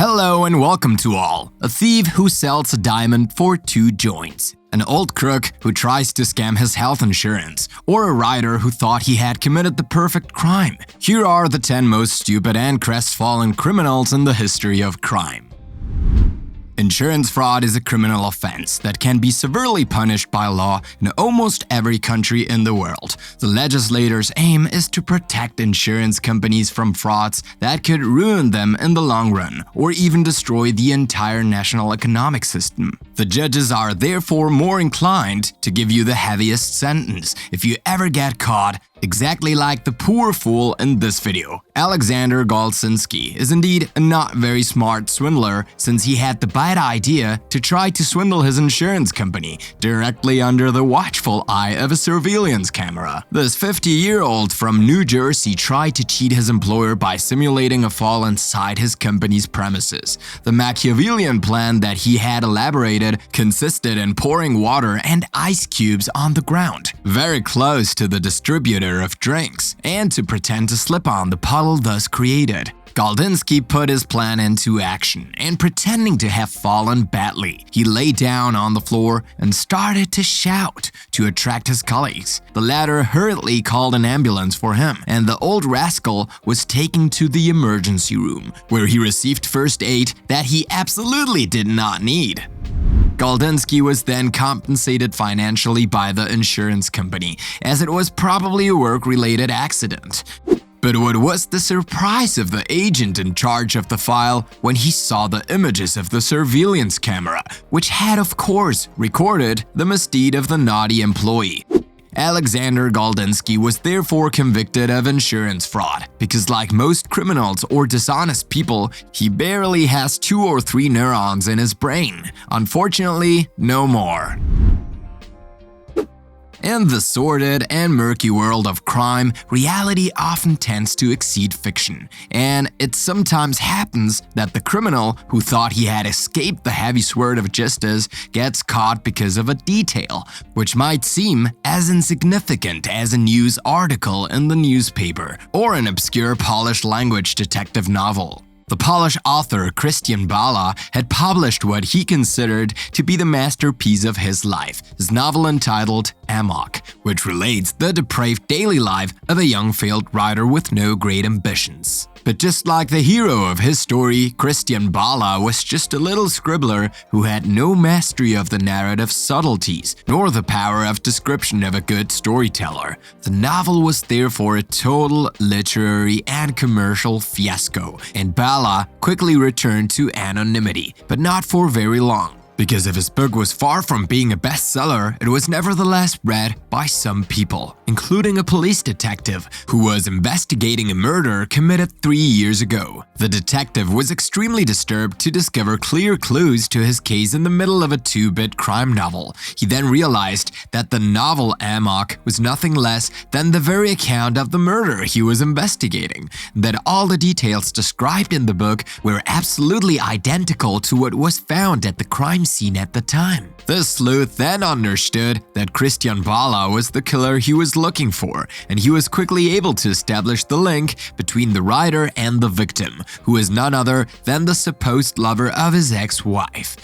Hello and welcome to all. A thief who sells a diamond for 2 joints. An old crook who tries to scam his health insurance. Or a writer who thought he had committed the perfect crime. Here are the 10 most stupid and crestfallen criminals in the history of crime. Insurance fraud is a criminal offense that can be severely punished by law in almost every country in the world. The legislators' aim is to protect insurance companies from frauds that could ruin them in the long run or even destroy the entire national economic system. The judges are therefore more inclined to give you the heaviest sentence if you ever get caught, exactly like the poor fool in this video. Alexander Golsinski is indeed a not very smart swindler, since he had the bad idea to try to swindle his insurance company directly under the watchful eye of a surveillance camera. This 50-year-old from New Jersey tried to cheat his employer by simulating a fall inside his company's premises. The Machiavellian plan that he had elaborated consisted in pouring water and ice cubes on the ground, very close to the distributor of drinks, and to pretend to slip on the puddle thus created. Goldinsky put his plan into action, and pretending to have fallen badly, he lay down on the floor and started to shout to attract his colleagues. The latter hurriedly called an ambulance for him, and the old rascal was taken to the emergency room, where he received first aid that he absolutely did not need. Goldinsky was then compensated financially by the insurance company, as it was probably a work-related accident. But what was the surprise of the agent in charge of the file when he saw the images of the surveillance camera, which had of course recorded the misdeed of the naughty employee. Alexander Goldinsky was therefore convicted of insurance fraud, because like most criminals or dishonest people, he barely has 2 or 3 neurons in his brain. Unfortunately, no more. In the sordid and murky world of crime, reality often tends to exceed fiction, and it sometimes happens that the criminal who thought he had escaped the heavy sword of justice gets caught because of a detail, which might seem as insignificant as a news article in the newspaper or an obscure Polish language detective novel. The Polish author Christian Bala had published what he considered to be the masterpiece of his life, his novel entitled Amok, which relates the depraved daily life of a young failed writer with no great ambitions. But just like the hero of his story, Christian Bala was just a little scribbler who had no mastery of the narrative subtleties, nor the power of description of a good storyteller. The novel was therefore a total literary and commercial fiasco, and Bala quickly returned to anonymity, but not for very long. Because if his book was far from being a bestseller, it was nevertheless read by some people, including a police detective who was investigating a murder committed 3 years ago. The detective was extremely disturbed to discover clear clues to his case in the middle of a 2-bit crime novel. He then realized that the novel Amok was nothing less than the very account of the murder he was investigating, that all the details described in the book were absolutely identical to what was found at the crime scene at the time. This sleuth then understood that Christian Bala was the killer he was looking for, and he was quickly able to establish the link between the writer and the victim, who is none other than the supposed lover of his ex-wife.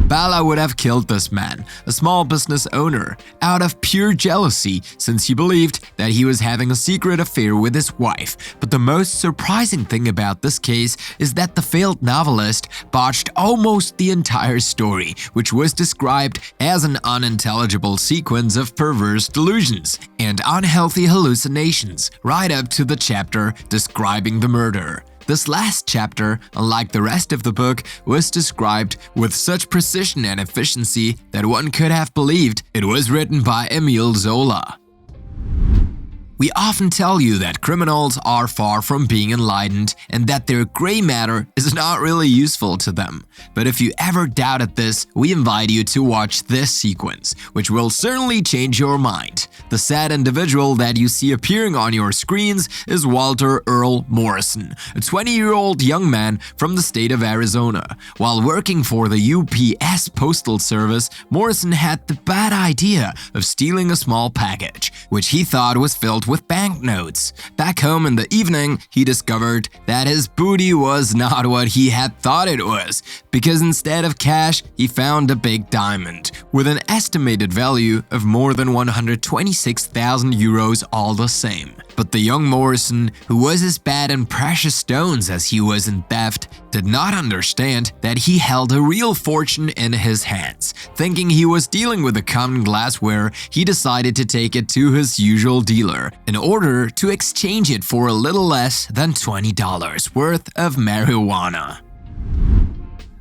Bala would have killed this man, a small business owner, out of pure jealousy, since he believed that he was having a secret affair with his wife. But the most surprising thing about this case is that the failed novelist botched almost the entire story, which was described as an unintelligible sequence of perverse delusions and unhealthy hallucinations, right up to the chapter describing the murder. This last chapter, unlike the rest of the book, was described with such precision and efficiency that one could have believed it was written by Emile Zola. We often tell you that criminals are far from being enlightened and that their gray matter is not really useful to them. But if you ever doubted this, we invite you to watch this sequence, which will certainly change your mind. The sad individual that you see appearing on your screens is Walter Earl Morrison, a 20-year-old young man from the state of Arizona. While working for the UPS Postal Service, Morrison had the bad idea of stealing a small package, which he thought was filled filled with banknotes. Back home in the evening, he discovered that his booty was not what he had thought it was, because instead of cash, he found a big diamond with an estimated value of more than 126,000 euros all the same. But the young Morrison, who was as bad in precious stones as he was in theft, did not understand that he held a real fortune in his hands. Thinking he was dealing with a common glassware, he decided to take it to his usual dealer in order to exchange it for a little less than $20 worth of marijuana.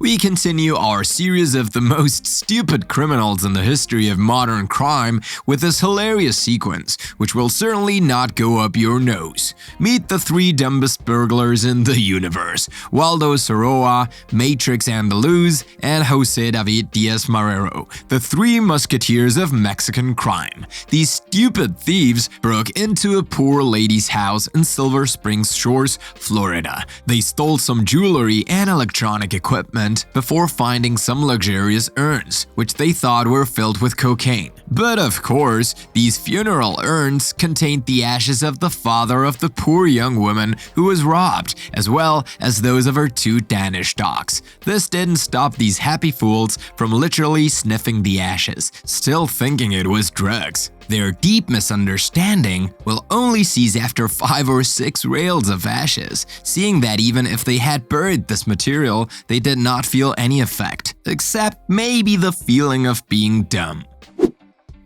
We continue our series of the most stupid criminals in the history of modern crime with this hilarious sequence, which will certainly not go up your nose. Meet the three dumbest burglars in the universe: Waldo Soroa, Matrix Andaluz, and Jose David Diaz Marrero, the three musketeers of Mexican crime. These stupid thieves broke into a poor lady's house in Silver Springs Shores, Florida. They stole some jewelry and electronic equipment before finding some luxurious urns, which they thought were filled with cocaine. But of course, these funeral urns contained the ashes of the father of the poor young woman who was robbed, as well as those of her two Danish dogs. This didn't stop these happy fools from literally sniffing the ashes, still thinking it was drugs. Their deep misunderstanding will only cease after 5 or 6 rails of ashes, seeing that even if they had buried this material, they did not feel any effect, except maybe the feeling of being dumb.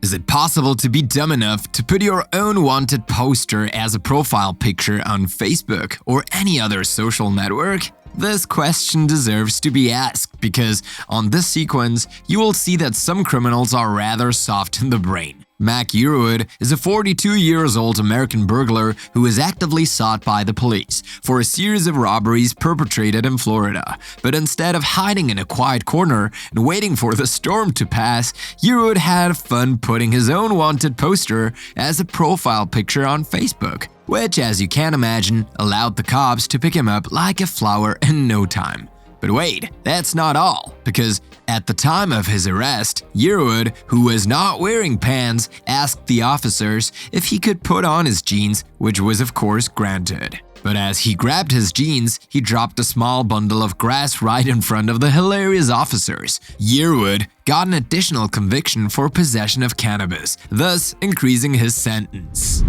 Is it possible to be dumb enough to put your own wanted poster as a profile picture on Facebook or any other social network? This question deserves to be asked because on this sequence, you will see that some criminals are rather soft in the brain. Mac Yearwood is a 42-year-old American burglar who is actively sought by the police for a series of robberies perpetrated in Florida. But instead of hiding in a quiet corner and waiting for the storm to pass, Yearwood had fun putting his own wanted poster as a profile picture on Facebook, which, as you can imagine, allowed the cops to pick him up like a flower in no time. But wait, that's not all, because at the time of his arrest, Yearwood, who was not wearing pants, asked the officers if he could put on his jeans, which was of course granted. But as he grabbed his jeans, he dropped a small bundle of grass right in front of the hilarious officers. Yearwood got an additional conviction for possession of cannabis, thus increasing his sentence.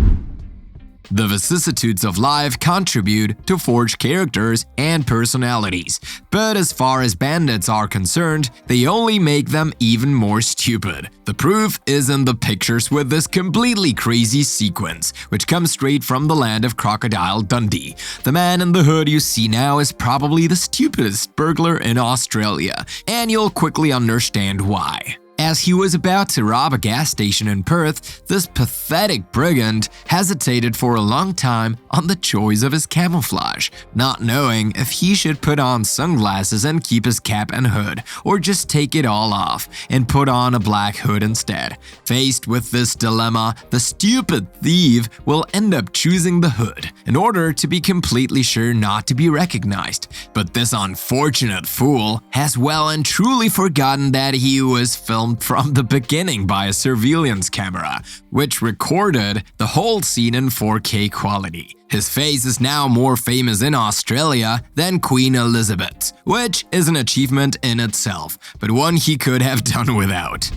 The vicissitudes of life contribute to forge characters and personalities, but as far as bandits are concerned, they only make them even more stupid. The proof is in the pictures with this completely crazy sequence, which comes straight from the land of Crocodile Dundee. The man in the hood you see now is probably the stupidest burglar in Australia, and you'll quickly understand why. As he was about to rob a gas station in Perth, this pathetic brigand hesitated for a long time on the choice of his camouflage, not knowing if he should put on sunglasses and keep his cap and hood, or just take it all off and put on a black hood instead. Faced with this dilemma, the stupid thief will end up choosing the hood in order to be completely sure not to be recognized. But this unfortunate fool has well and truly forgotten that he was filmed from the beginning by a surveillance camera, which recorded the whole scene in 4K quality. His face is now more famous in Australia than Queen Elizabeth, which is an achievement in itself, but one he could have done without.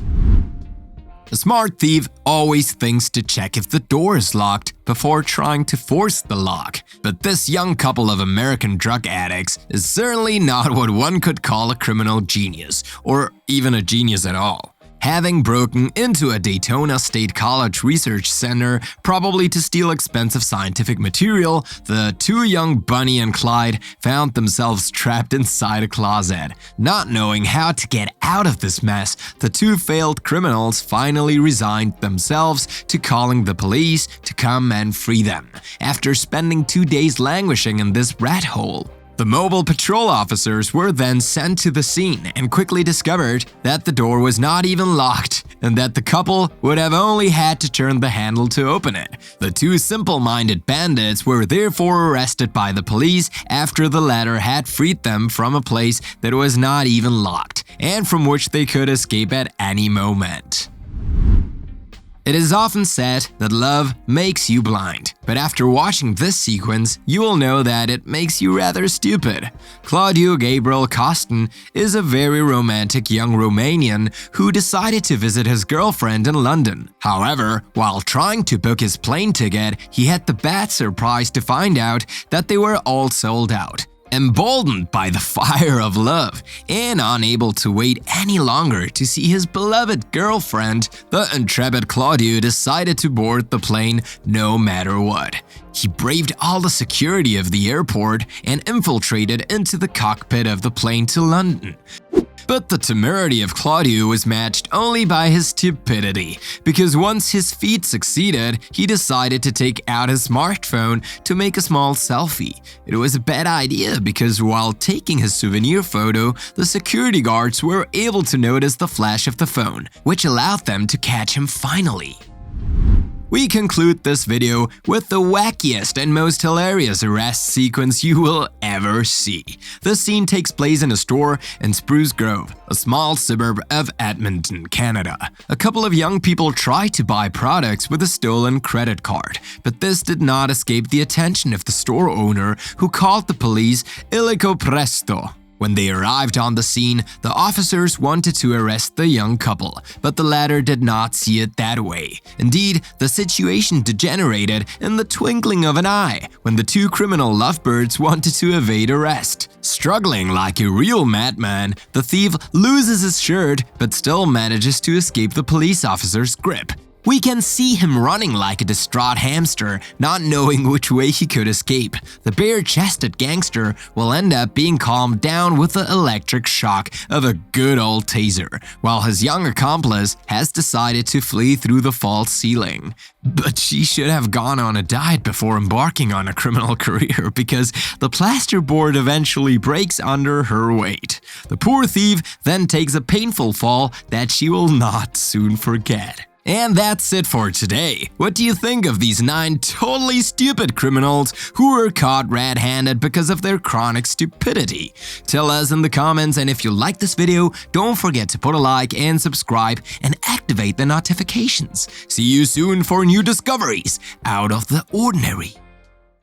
A smart thief always thinks to check if the door is locked before trying to force the lock. But this young couple of American drug addicts is certainly not what one could call a criminal genius, or even a genius at all. Having broken into a Daytona State College research center, probably to steal expensive scientific material, the two young Bonnie and Clyde found themselves trapped inside a closet. Not knowing how to get out of this mess, the two failed criminals finally resigned themselves to calling the police to come and free them, after spending 2 days languishing in this rat hole. The mobile patrol officers were then sent to the scene and quickly discovered that the door was not even locked and that the couple would have only had to turn the handle to open it. The two simple-minded bandits were therefore arrested by the police after the latter had freed them from a place that was not even locked and from which they could escape at any moment. It is often said that love makes you blind, but after watching this sequence, you will know that it makes you rather stupid. Claudiu Gabriel Costin is a very romantic young Romanian who decided to visit his girlfriend in London. However, while trying to book his plane ticket, he had the bad surprise to find out that they were all sold out. Emboldened by the fire of love and unable to wait any longer to see his beloved girlfriend, the intrepid Claudiu decided to board the plane no matter what. He braved all the security of the airport and infiltrated into the cockpit of the plane to London. But the temerity of Claudiu was matched only by his stupidity, because once his feat succeeded, he decided to take out his smartphone to make a small selfie. It was a bad idea because while taking his souvenir photo, the security guards were able to notice the flash of the phone, which allowed them to catch him finally. We conclude this video with the wackiest and most hilarious arrest sequence you will ever see. The scene takes place in a store in Spruce Grove, a small suburb of Edmonton, Canada. A couple of young people try to buy products with a stolen credit card, but this did not escape the attention of the store owner, who called the police illico presto. When they arrived on the scene, the officers wanted to arrest the young couple, but the latter did not see it that way. Indeed, the situation degenerated in the twinkling of an eye when the two criminal lovebirds wanted to evade arrest. Struggling like a real madman, the thief loses his shirt but still manages to escape the police officer's grip. We can see him running like a distraught hamster, not knowing which way he could escape. The bare-chested gangster will end up being calmed down with the electric shock of a good old taser, while his young accomplice has decided to flee through the false ceiling. But she should have gone on a diet before embarking on a criminal career, because the plasterboard eventually breaks under her weight. The poor thief then takes a painful fall that she will not soon forget. And that's it for today. What do you think of these 9 totally stupid criminals who were caught red-handed because of their chronic stupidity? Tell us in the comments, and if you like this video, don't forget to put a like and subscribe and activate the notifications. See you soon for new discoveries out of the ordinary.